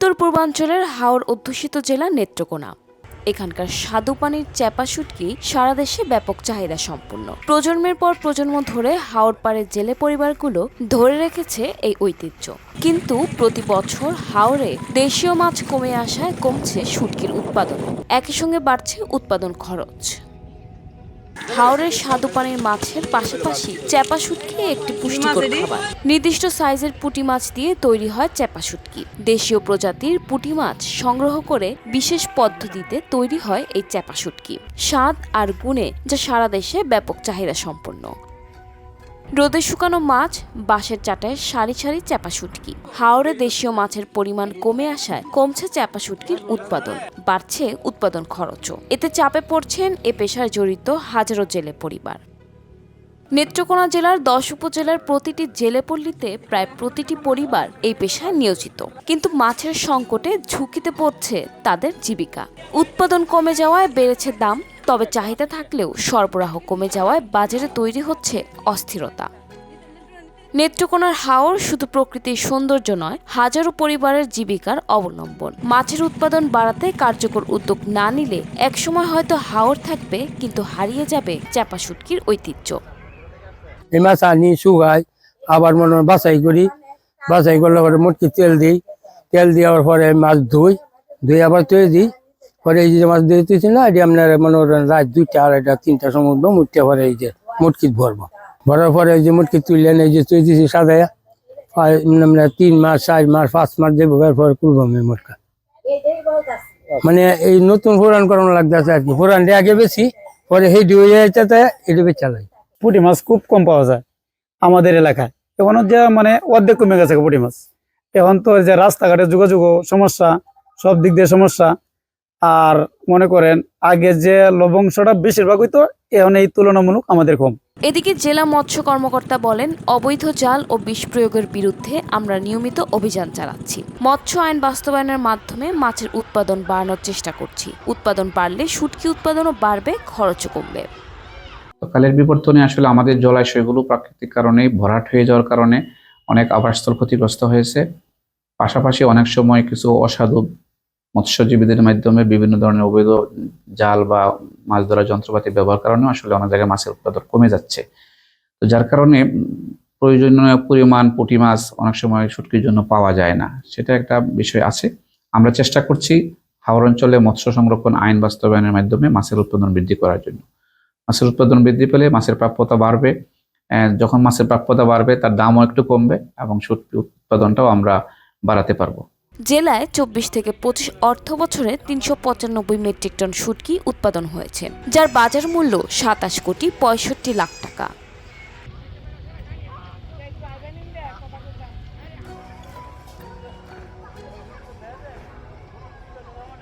উত্তর পূর্বাঞ্চলের হাওর অধ্যুষিত জেলা নেত্রকোনা। এখানকার স্বাদু পানির চ্যাপা শুটকি সারা দেশে ব্যাপক চাহিদা সম্পন্ন। প্রজন্মের পর প্রজন্ম ধরে হাওর পাড়ের জেলে পরিবারগুলো ধরে রেখেছে এই ঐতিহ্য। কিন্তু প্রতি বছর হাওরে দেশীয় মাছ কমে আসায় কমছে শুটকির উৎপাদন, একই সঙ্গে বাড়ছে উৎপাদন খরচ। হাওরের স্বাদু পানির মাছের পাশাপাশি চ্যাপা শুটকি একটি পুষ্টিকর খাবার। নির্দিষ্ট সাইজের পুঁটি মাছ দিয়ে তৈরি হয় চ্যাপা শুটকি। দেশীয় প্রজাতির পুঁটি মাছ সংগ্রহ করে বিশেষ পদ্ধতিতে তৈরি হয় এই চ্যাপা শুটকি, স্বাদ আর গুণে যা সারা দেশে ব্যাপক চাহিদা সম্পন্ন। রোদে শুকানো মাছ, বাঁশের চাটায় সারি সারি চ্যাপা শুটকি। হাওরে দেশীয় মাছের পরিমাণ কমে আসায় কমছে চ্যাপা শুটকির উৎপাদন, বাড়ছে উৎপাদন খরচও। এতে চাপে পড়ছেন এ পেশায় জড়িত হাজারো জেলে পরিবার। নেত্রকোনা জেলার 10 উপজেলার প্রতিটি জেলেপল্লীতে প্রায় প্রতিটি পরিবার এই পেশায় নিয়োজিত। কিন্তু মাছের সংকটে ঝুঁকিতে পড়ছে তাদের জীবিকা। উৎপাদন কমে যাওয়ায় বেড়েছে দাম, তবে চাহিদা থাকলেও সরবরাহ কমে যাওয়ায় বাজারে তৈরি হচ্ছে অস্থিরতা। নেত্রকোনার হাওর শুধু প্রকৃতির সৌন্দর্য নয়, হাজারো পরিবারের জীবিকার অবলম্বন। মাছের উৎপাদন বাড়াতে কার্যকর উদ্যোগ না নিলে একসময় হয়তো হাওর থাকবে, কিন্তু হারিয়ে যাবে চ্যাপা শুটকির ঐতিহ্য। এই মাছ আনি শুকাই, আবার মনে হয় বাছাই করি, বাছাই করলে পরে মুটকি তেল দিই, তেল দেওয়ার পরে মাছ ধুই আবার তৈরি দিই। পরে এই যে মাছ দিতেছি না, এটি আপনার মনে করেন রাত 2টা, 2:30, 3টার সময় মুটকে পরে এই যে মুটকি ভরবো, ভরার পরে এই যে মুটকি তুললেন এই যে তৈরি দিচ্ছি সাদাইয়া 3 মাস, 4 মাস, 5 মাস যে পরে করবো আমি মুটকা। মানে এই নতুন ফোরান করানো লাগতেছে আর কি। ফোরান আগে বেশি, পরে হেঁটে হয়ে যাইতে এটা বেচা লাগে। পুঁটি মাছ খুব কম পাওয়া যায় আমাদের এলাকায়। এখন যে মানে অর্ধেক কমে গেছে পুঁটি মাছ। এখন তো যে রাস্তাঘাটে যোগাযোগ সমস্যা, সব দিক দিয়ে সমস্যা। আর মনে করেন আগে যে লবংশটা বেশিরভাগ হইতো, এখন এই তুলনামূলক আমাদের কম। এদিকে জেলা মৎস্য কর্মকর্তা বলেন, অবৈধ জাল ও বিষ প্রয়োগের বিরুদ্ধে আমরা নিয়মিত অভিযান চালাচ্ছি। মৎস্য আইন বাস্তবায়নের মাধ্যমে মাছের উৎপাদন বাড়ানোর চেষ্টা করছি। উৎপাদন বাড়লে শুটকি উৎপাদনও বাড়বে, খরচও কমবে। কালের বিবর্তনে আসলে আমাদের জলাশয়গুলো প্রাকৃতিক কারণে ভরাট হয়ে যাওয়ার কারণে অনেক আবাসস্থল ক্ষতিগ্রস্ত হয়েছে। পাশাপাশি অনেক সময় কিছু অসাধু মৎস্যজীবীদের মাধ্যমে বিভিন্ন ধরনের অবৈধ জাল বা মাছ ধরার যন্ত্রপাতি ব্যবহার কারণে আসলে অনেক জায়গায় মাছের উৎপাদন কমে যাচ্ছে। তো যার কারণে প্রয়োজনীয় পরিমাণ পুঁটি মাছ অনেক সময় শুটকির জন্য পাওয়া যায় না, সেটা একটা বিষয় আছে। আমরা চেষ্টা করছি হাওর অঞ্চলে মৎস্য সংরক্ষণ আইন বাস্তবায়নের মাধ্যমে মাছের উৎপাদন বৃদ্ধি করার জন্য। মাছের উৎপাদন বৃদ্ধি পেলে মাছের প্রাপ্যতা বাড়বে। যখন মাছের প্রাপ্যতা বাড়বে তার দামও একটু কমবে এবং শুটকি উৎপাদনটাও আমরা বাড়াতে পারবো। জেলায় 24 থেকে 25 অর্থ বছরে 395 মেট্রিক টন শুটকি উৎপাদন হয়েছে, যার বাজার মূল্য 27 কোটি 65 লাখ টাকা।